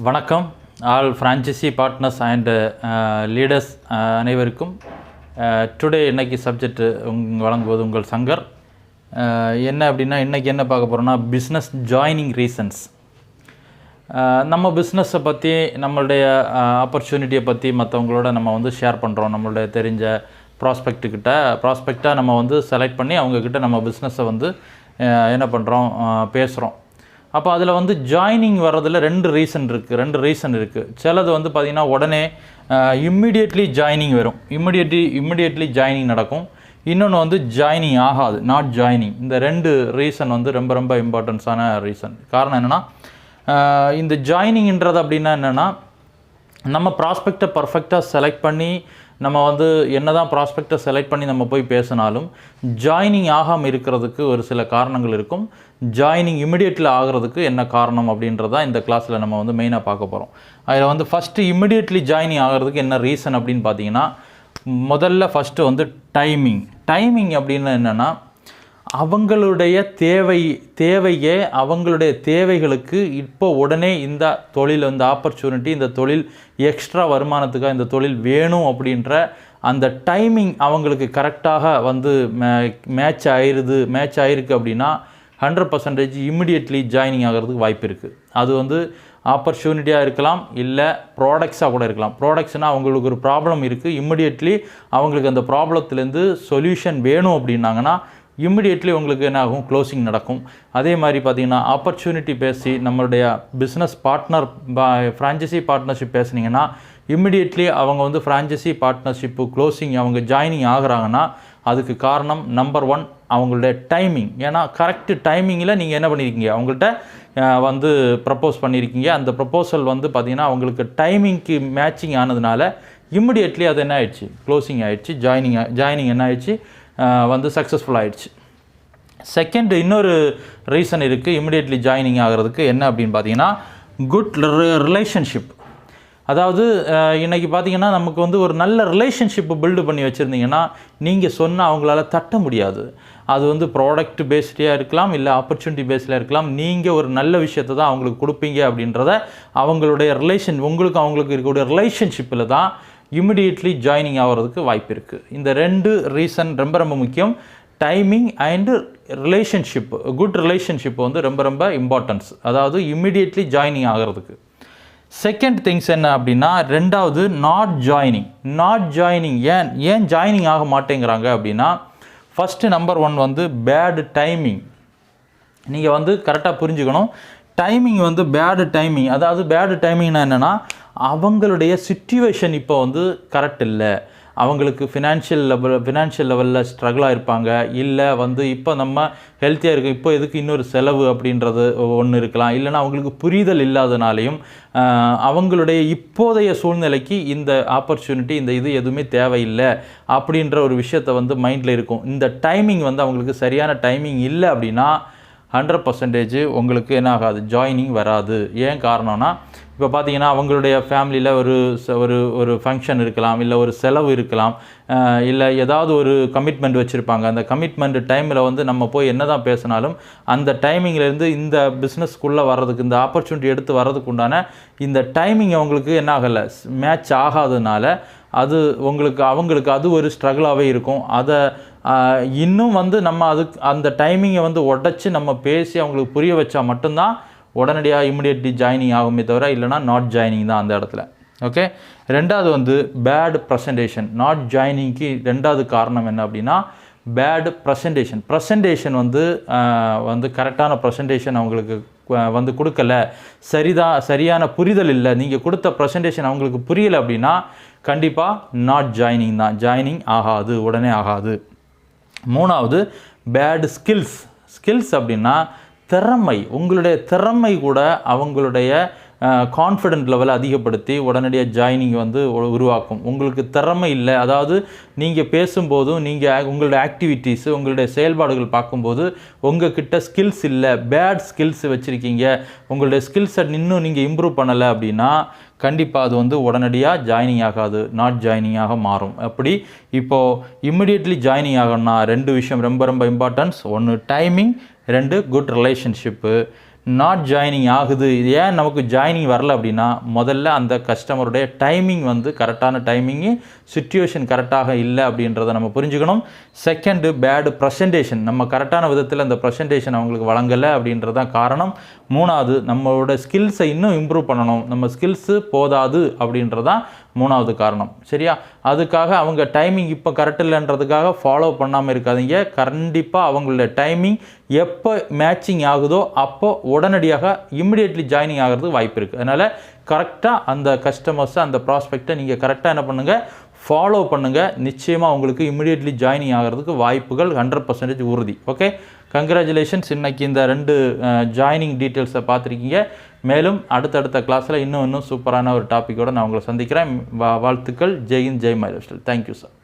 வணக்கம் all franchisee partners and leaders அனைவருக்கும் today இன்றைக்கி சப்ஜெக்ட் வழங்குவது உங்கள் சங்கர். என்ன அப்படின்னா இன்றைக்கி என்ன பார்க்க போகிறோன்னா பிஸ்னஸ் ஜாயினிங் ரீசன்ஸ். நம்ம பிஸ்னஸை பற்றி நம்மளுடைய ஆப்பர்ச்சுனிட்டியை பற்றி மற்றவங்களோட நம்ம ஷேர் பண்ணுறோம். நம்மளுடைய தெரிஞ்ச ப்ராஸ்பெக்டாக நம்ம செலக்ட் பண்ணி அவங்கக்கிட்ட நம்ம பிஸ்னஸை என்ன பண்ணுறோம், பேசுகிறோம். அப்போ அதில் ஜாயினிங் வர்றதில் ரெண்டு ரீசன் இருக்குது. சிலது பார்த்திங்கன்னா உடனே இம்மிடியட்லி ஜாயினிங் வரும், இம்மிடியட்லி ஜாயினிங் நடக்கும். இன்னொன்று ஜாயினிங் ஆகாது, நாட் ஜாயினிங். இந்த ரெண்டு ரீசன் ரொம்ப ரொம்ப இம்பார்ட்டன்ஸான ரீசன். காரணம் என்னென்னா, இந்த ஜாயினிங்கிறது அப்படின்னா என்னென்னா, நம்ம ப்ராஸ்பெக்டை பர்ஃபெக்டாக செலக்ட் பண்ணி நம்ம என்ன தான் ப்ராஸ்பெக்டை செலக்ட் பண்ணி நம்ம போய் பேசினாலும் ஜாயினிங் ஆகாமல் இருக்கிறதுக்கு ஒரு சில காரணங்கள் இருக்கும். ஜாயினிங் இமிடியேட்டில் ஆகிறதுக்கு என்ன காரணம் அப்படின்றதான் இந்த கிளாஸில் நம்ம மெயினாக பார்க்க போகிறோம். அதில் ஃபஸ்ட்டு இமிடியேட்லி ஜாயினிங் ஆகிறதுக்கு என்ன ரீசன் அப்படின்னு பார்த்தீங்கன்னா, முதல்ல ஃபஸ்ட்டு டைமிங் அப்படின்னு என்னென்னா, அவங்களுடைய அவங்களுடைய தேவைகளுக்கு இப்போ உடனே இந்த தொழில், இந்த ஆப்பர்ச்சுனிட்டி, இந்த தொழில் எக்ஸ்ட்ரா வருமானத்துக்காக இந்த தொழில் வேணும் அப்படின்ற அந்த டைமிங் அவங்களுக்கு கரெக்டாக மேட்ச் ஆயிருக்கு அப்படின்னா 100% இம்மிடியட்லி ஜாயினிங் ஆகிறதுக்கு வாய்ப்பு இருக்குது. அது ஆப்பர்ச்சுனிட்டியாக இருக்கலாம், இல்லை ப்ராடக்ட்ஸாக கூட இருக்கலாம். ப்ராடக்ட்ஸ்னால் அவங்களுக்கு ஒரு ப்ராப்ளம் இருக்குது, இம்மிடியட்லி அவங்களுக்கு அந்த ப்ராப்ளத்துலேருந்து சொல்யூஷன் வேணும் அப்படின்னாங்கன்னா இம்மிடியட்லி உங்களுக்கு என்ன ஆகும், க்ளோசிங் நடக்கும். அதே மாதிரி பார்த்திங்கன்னா ஆப்பர்ச்சுனிட்டி பேசி நம்மளுடைய பிஸ்னஸ் பார்ட்னர் ஃப்ரான்ச்சைசி பார்ட்னர்ஷிப் பேசுனீங்கன்னா இம்மிடியட்லி அவங்க ஃப்ரான்ச்சைசி பார்ட்னர்ஷிப்பு க்ளோசிங் அவங்க ஜாயினிங் ஆகுறாங்கன்னா அதுக்கு காரணம் நம்பர் 1 அவங்களுடைய டைமிங். ஏன்னா கரெக்டு டைமிங்கில் நீங்கள் என்ன பண்ணியிருக்கீங்க, அவங்கள்ட்ட ப்ரப்போஸ் பண்ணியிருக்கீங்க. அந்த ப்ரப்போசல் பார்த்திங்கன்னா அவங்களுக்கு டைமிங்க்கு மேட்சிங் ஆனதுனால இம்மிடியட்லி அது என்ன ஆயிடுச்சு, க்ளோசிங் ஆகிடுச்சு. ஜாயினிங் என்ன ஆயிடுச்சு, சக்ஸஸ்ஃபுல் ஆகிடுச்சு. செகண்ட் இன்னொரு ரீசன் இருக்குது இமிடியட்லி ஜாயினிங் ஆகிறதுக்கு. என்ன அப்படின்னு பார்த்தீங்கன்னா, குட் ரிலேஷன்ஷிப். அதாவது இன்றைக்கி பார்த்திங்கன்னா நமக்கு ஒரு நல்ல ரிலேஷன்ஷிப்பு பில்டு பண்ணி வச்சுருந்தீங்கன்னா நீங்கள் சொன்னால் அவங்களால தட்ட முடியாது. அது ப்ராடக்ட் பேஸ்டாக இருக்கலாம், இல்லை ஆப்பர்ச்சுனிட்டி பேஸில் இருக்கலாம். நீங்கள் ஒரு நல்ல விஷயத்தை தான் அவங்களுக்கு கொடுப்பீங்க அப்படின்றத அவங்களுடைய அவங்களுக்கு இருக்கக்கூடிய ரிலேஷன்ஷிப்பில் தான் இமிடியட்லி ஜாயினிங் ஆகிறதுக்கு வாய்ப்பு இருக்குது. இந்த ரெண்டு ரீசன் ரொம்ப ரொம்ப முக்கியம். Timing and relationship, good relationship ரொம்ப ரொம்ப இம்பார்ட்டன்ஸ், அதாவது இமிடியட்லி ஜாயினிங் ஆகிறதுக்கு. செகண்ட் திங்ஸ் என்ன அப்படின்னா, ரெண்டாவது நாட் ஜாயினிங். ஏன் ஜாயினிங் ஆக மாட்டேங்கிறாங்க அப்படின்னா, ஃபஸ்ட்டு நம்பர் 1 பேட் டைமிங். நீங்கள் கரெக்டாக புரிஞ்சுக்கணும். Timing bad timing. அதாவது பேடு டைமிங்னா என்னென்னா, அவங்களுடைய சிச்சுவேஷன் இப்போ கரெக்ட் இல்லை. அவங்களுக்கு ஃபினான்ஷியல் லெவலில் ஸ்ட்ரகிளாக இருப்பாங்க, இல்லை இப்போ நம்ம ஹெல்த்தியாக இருக்கும், இப்போ எதுக்கு இன்னொரு செலவு அப்படின்றது ஒன்று இருக்கலாம். இல்லைனா அவங்களுக்கு புரிதல் இல்லாதனாலையும் அவங்களுடைய இப்போதைய சூழ்நிலைக்கு இந்த ஆப்பர்ச்சுனிட்டி, இந்த இது எதுவுமே தேவையில்லை அப்படின்ற ஒரு விஷயத்தை மைண்டில் இருக்கும். இந்த டைமிங் அவங்களுக்கு சரியான டைமிங் இல்லை அப்படின்னா 100% உங்களுக்கு என்ன ஆகாது, ஜாயினிங் வராது. ஏன் காரணம்னா, இப்போ பார்த்தீங்கன்னா அவங்களுடைய ஃபேமிலியில் ஒரு ஃபங்க்ஷன் இருக்கலாம், இல்லை ஒரு செலவு இருக்கலாம், இல்லை ஏதாவது ஒரு கமிட்மெண்ட் வச்சுருப்பாங்க. அந்த கமிட்மெண்ட் டைமில் நம்ம போய் என்ன தான் பேசினாலும் அந்த டைமிங்லேருந்து இந்த பிஸ்னஸ்க்குள்ளே வர்றதுக்கு, இந்த ஆப்பர்ச்சுனிட்டி எடுத்து வர்றதுக்கு உண்டான இந்த டைமிங் அவங்களுக்கு என்ன ஆகலை, மேட்ச் ஆகாததுனால அது அவங்களுக்கு அது ஒரு ஸ்ட்ரகிளாகவே இருக்கும். அதை இன்னும் நம்ம அந்த டைமிங்கை உடச்சி நம்ம பேசி அவங்களுக்கு புரிய வச்சா மட்டும்தான் உடனடியாக இமிடியட்லி ஜாயினிங் ஆகுமே தவிர, இல்லைனா நாட் ஜாயினிங் தான் அந்த இடத்துல. ஓகே. ரெண்டாவது பேட் ப்ரெசன்டேஷன். நாட் ஜாயினிங்க்கு ரெண்டாவது காரணம் என்ன அப்படின்னா, பேட் ப்ரெசன்டேஷன். கரெக்டான ப்ரெசன்டேஷன் அவங்களுக்கு கொடுக்கல, சரியான புரிதல் இல்லை. நீங்கள் கொடுத்த ப்ரெசன்டேஷன் அவங்களுக்கு புரியலை அப்படின்னா கண்டிப்பாக நாட் ஜாயினிங் தான், ஜாயினிங் ஆகாது, உடனே ஆகாது. மூணாவது பேட் ஸ்கில்ஸ் அப்படின்னா திறமை. உங்களுடைய திறமை கூட அவங்களுடைய கான்ஃபிடென்ட் லெவலை அதிகப்படுத்தி உடனடியாக ஜாயினிங் உருவாக்கும். உங்களுக்கு திறமை இல்லை, அதாவது நீங்கள் பேசும்போதும் உங்களுடைய ஆக்டிவிட்டீஸு, உங்களுடைய செயல்பாடுகள் பார்க்கும்போது உங்கள் கிட்ட ஸ்கில்ஸ் இல்லை, பேட் ஸ்கில்ஸ் வச்சுருக்கீங்க, உங்களுடைய ஸ்கில்ஸை இன்னும் நீங்கள் இம்ப்ரூவ் பண்ணலை அப்படின்னா கண்டிப்பாக அது உடனடியாக ஜாயினிங் ஆகாது, நாட் ஜாயினிங்காக மாறும். அப்படி இப்போது இம்மிடியட்லி ஜாயினிங் ஆகணும்னா ரெண்டு விஷயம் ரொம்ப ரொம்ப இம்பார்ட்டன்ஸ். ஒன்று டைமிங், ரெண்டு குட் ரிலேஷன்ஷிப்பு. நாட் ஜாயினிங் ஆகுது, இது ஏன் நமக்கு ஜாயினிங் வரல அப்படின்னா, முதல்ல அந்த கஸ்டமருடைய டைமிங் வந்து கரெக்டான டைமிங்கு, சிச்சுவேஷன் கரெக்டாக இல்லை அப்படின்றத நம்ம புரிஞ்சுக்கணும். செகண்டு, பேடு ப்ரெசன்டேஷன், நம்ம கரெக்டான விதத்தில் அந்த ப்ரெசன்டேஷன் அவங்களுக்கு வழங்கலை அப்படின்றது தான் காரணம். மூணாவது, நம்மளோட ஸ்கில்ஸை இன்னும் இம்ப்ரூவ் பண்ணணும், நம்ம ஸ்கில்ஸு போதாது அப்படின்றதான் மூணாவது காரணம். சரியா? அதுக்காக அவங்க டைமிங் இப்போ கரெக்ட் இல்லைன்றதுக்காக ஃபாலோ பண்ணாமல் இருக்காதீங்க. கண்டிப்பாக அவங்களோட டைமிங் எப்போ மேட்சிங் ஆகுதோ அப்போ உடனடியாக இம்மிடியட்லி ஜாயினிங் ஆகிறதுக்கு வாய்ப்பு இருக்குது. அதனால் கரெக்டாக அந்த கஸ்டமர்ஸை, அந்த ப்ராஸ்பெக்டை நீங்கள் கரெக்டாக என்ன பண்ணுங்கள், ஃபாலோ பண்ணுங்கள். நிச்சயமாக உங்களுக்கு இம்மிடியட்லி ஜாயினிங் ஆகிறதுக்கு வாய்ப்புகள் 100% உறுதி. Okay, congratulations. இன்றைக்கி இந்த 2 ஜாயினிங் டீட்டெயில்ஸை பார்த்துருக்கீங்க. மேலும் அடுத்தடுத்த கிளாஸில் இன்னும் சூப்பரான ஒரு டாப்பிக்கோடு நான் உங்களை சந்திக்கிறேன். வாழ்த்துக்கள். Jai Hind, Jai my life style. Thank you sir.